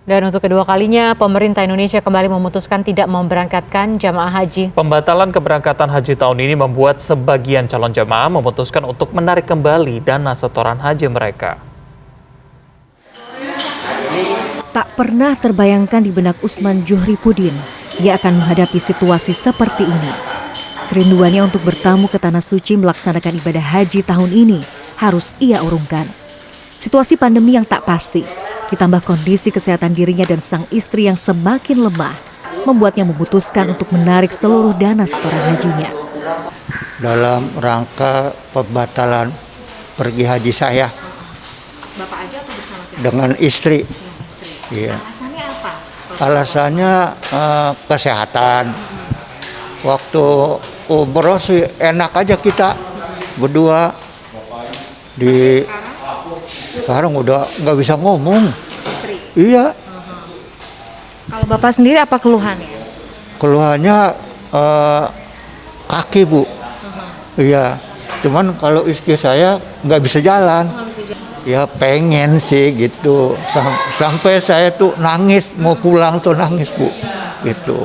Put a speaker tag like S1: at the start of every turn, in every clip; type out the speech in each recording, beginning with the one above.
S1: Dan untuk kedua kalinya, pemerintah Indonesia kembali memutuskan tidak memberangkatkan jamaah haji.
S2: Pembatalan keberangkatan haji tahun ini membuat sebagian calon jamaah memutuskan untuk menarik kembali dana setoran haji mereka.
S3: Tak pernah terbayangkan di benak Usman Juhripudin, ia akan menghadapi situasi seperti ini. Kerinduannya untuk bertamu ke Tanah Suci melaksanakan ibadah haji tahun ini harus ia urungkan. Situasi pandemi yang tak pasti, ditambah kondisi kesehatan dirinya dan sang istri yang semakin lemah, membuatnya memutuskan untuk menarik seluruh dana setoran hajinya.
S4: Dalam rangka pembatalan pergi haji saya.
S3: Bapak aja atau bersama siapa?
S4: Dengan istri. Iya.
S3: Alasannya apa?
S4: Alasannya kesehatan. Waktu umroh sih enak aja kita berdua. Sekarang udah nggak bisa ngomong.
S3: Istri.
S4: Iya.
S3: Kalau Bapak sendiri apa keluhannya?
S4: Keluhannya kaki, Bu. Iya. Cuman kalau istri saya nggak bisa jalan. Ya pengen sih gitu. Sampai saya tuh nangis, mau pulang tuh nangis, Bu. Gitu.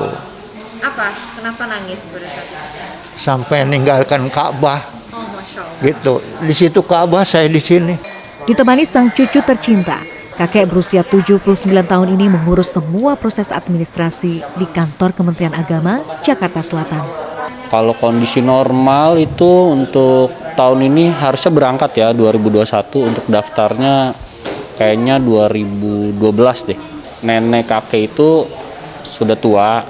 S3: Apa? Kenapa nangis pada saat itu?
S4: Sampai meninggalkan Ka'bah.
S3: Oh, Masya Allah.
S4: Gitu. Di situ Ka'bah, saya di sini.
S3: Ditemani sang cucu tercinta, kakek berusia 79 tahun ini mengurus semua proses administrasi di kantor Kementerian Agama, Jakarta Selatan.
S5: Kalau kondisi normal itu untuk tahun ini harusnya berangkat ya 2021, untuk daftarnya kayaknya 2012 deh. Nenek kakek itu sudah tua,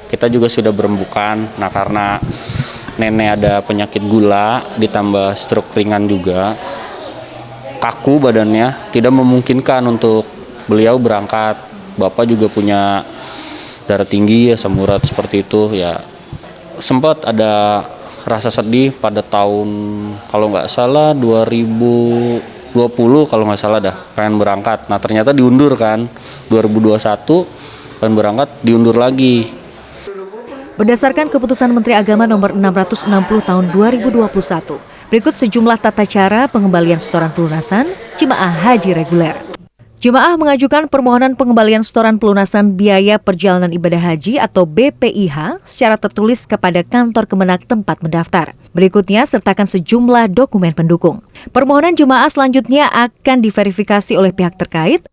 S5: kita juga sudah berembukan. Nah karena nenek ada penyakit gula ditambah stroke ringan juga, kaku badannya, tidak memungkinkan untuk beliau berangkat. Bapak juga punya darah tinggi, asam urat seperti itu ya. Sempat ada rasa sedih pada tahun kalau nggak salah 2020 kalau nggak salah dah pengen berangkat. Nah ternyata diundur kan 2021 pengen berangkat diundur lagi.
S3: Berdasarkan keputusan Menteri Agama nomor 660 tahun 2021, berikut sejumlah tata cara pengembalian setoran pelunasan jemaah haji reguler. Jemaah mengajukan permohonan pengembalian setoran pelunasan biaya perjalanan ibadah haji atau BPIH secara tertulis kepada kantor Kemenak tempat mendaftar. Berikutnya sertakan sejumlah dokumen pendukung. Permohonan jemaah selanjutnya akan diverifikasi oleh pihak terkait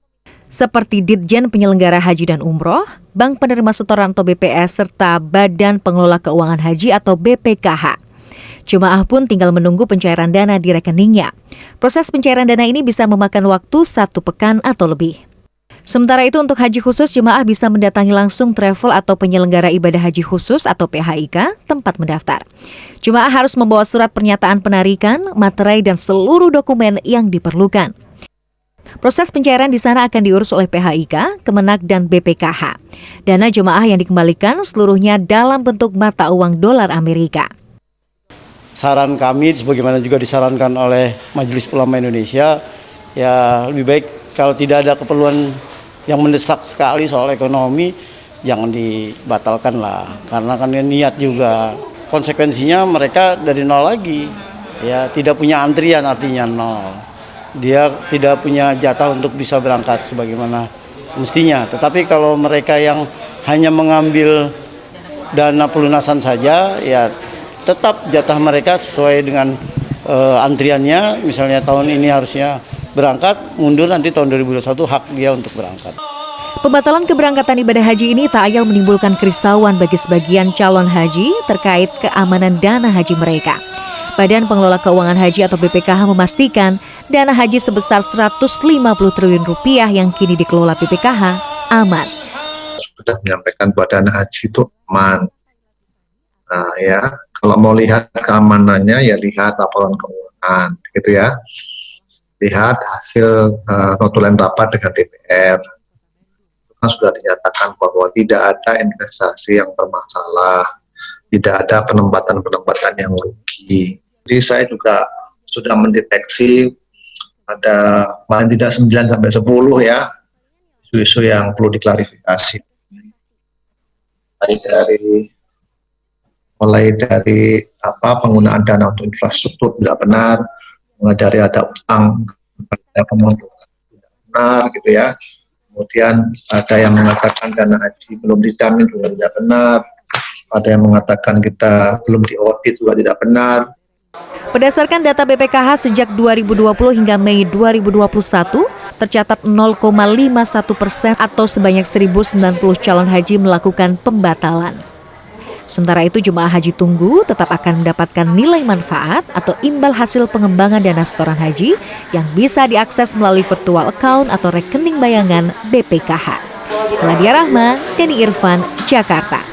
S3: seperti Ditjen Penyelenggara Haji dan Umroh, Bank Penerima Setoran atau BPS, serta Badan Pengelola Keuangan Haji atau BPKH. Jemaah pun tinggal menunggu pencairan dana di rekeningnya. Proses pencairan dana ini bisa memakan waktu 1 pekan atau lebih. Sementara itu untuk haji khusus, jemaah bisa mendatangi langsung travel atau penyelenggara ibadah haji khusus atau PHIK tempat mendaftar. Jemaah harus membawa surat pernyataan penarikan, materai, dan seluruh dokumen yang diperlukan. Proses pencairan di sana akan diurus oleh PHIK, Kemenak, dan BPKH. Dana jemaah yang dikembalikan seluruhnya dalam bentuk mata uang dolar Amerika.
S6: Saran kami, sebagaimana juga disarankan oleh Majelis Ulama Indonesia, ya lebih baik kalau tidak ada keperluan yang mendesak sekali soal ekonomi, jangan dibatalkan lah. Karena kan niat juga, konsekuensinya mereka dari nol lagi, ya tidak punya antrian artinya nol. Dia tidak punya jatah untuk bisa berangkat sebagaimana mestinya. Tetapi kalau mereka yang hanya mengambil dana pelunasan saja, ya tetap jatah mereka sesuai dengan antriannya. Misalnya tahun ini harusnya berangkat, mundur nanti tahun 2021 hak dia untuk berangkat.
S3: Pembatalan keberangkatan ibadah haji ini tak ayal menimbulkan kerisauan bagi sebagian calon haji terkait keamanan dana haji mereka. Badan Pengelola Keuangan Haji atau BPKH memastikan dana haji sebesar 150 triliun rupiah yang kini dikelola BPKH aman.
S7: Sudah menyampaikan bahwa dana haji itu aman. Nah ya, kalau mau lihat keamanannya ya lihat laporan keuangan, gitu ya. Lihat hasil notulen rapat dengan DPR. Itu kan sudah dinyatakan bahwa tidak ada investasi yang bermasalah, tidak ada penempatan-penempatan yang rugi. Jadi saya juga sudah mendeteksi ada paling tidak 9 sampai 10 ya isu-isu yang perlu diklarifikasi. Mulai dari penggunaan dana untuk infrastruktur tidak benar, mulai dari ada utang kepada pemohon tidak benar gitu ya, Kemudian ada yang mengatakan dana haji belum dijamin juga tidak benar. Ada yang mengatakan kita belum diaudit juga tidak benar.
S3: Berdasarkan data BPKH sejak 2020 hingga Mei 2021, tercatat 0,51% atau sebanyak 1.090 calon haji melakukan pembatalan. Sementara itu, jemaah haji tunggu tetap akan mendapatkan nilai manfaat atau imbal hasil pengembangan dana setoran haji yang bisa diakses melalui virtual account atau rekening bayangan BPKH. Nadia Rahma, Denny Irfan, Jakarta.